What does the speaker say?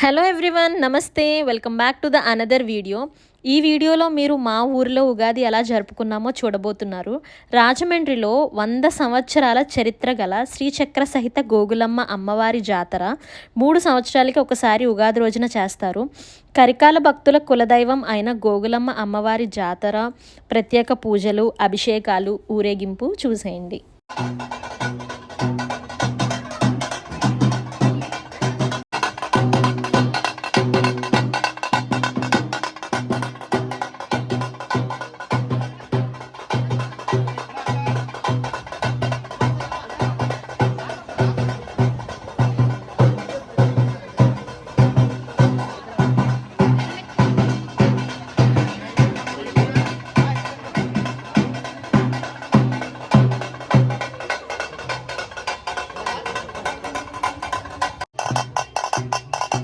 Hello everyone, నమస్తే. Welcome back to the another video. ఈ వీడియోలో మీరు మా ఊరిలో ఉగాది ఎలా జరుపుకున్నామో చూడబోతున్నారు. రాజమండ్రిలో 100 సంవత్సరాల చరిత్ర గల శ్రీచక్ర సహిత గోగులమ్మ అమ్మవారి జాతర 3 సంవత్సరాలకి ఒకసారి ఉగాది రోజున చేస్తారు. కరికాల భక్తుల కులదైవం అయిన గోగులమ్మ అమ్మవారి జాతర, ప్రత్యేక పూజలు, అభిషేకాలు, ఊరేగింపు చూసేయండి.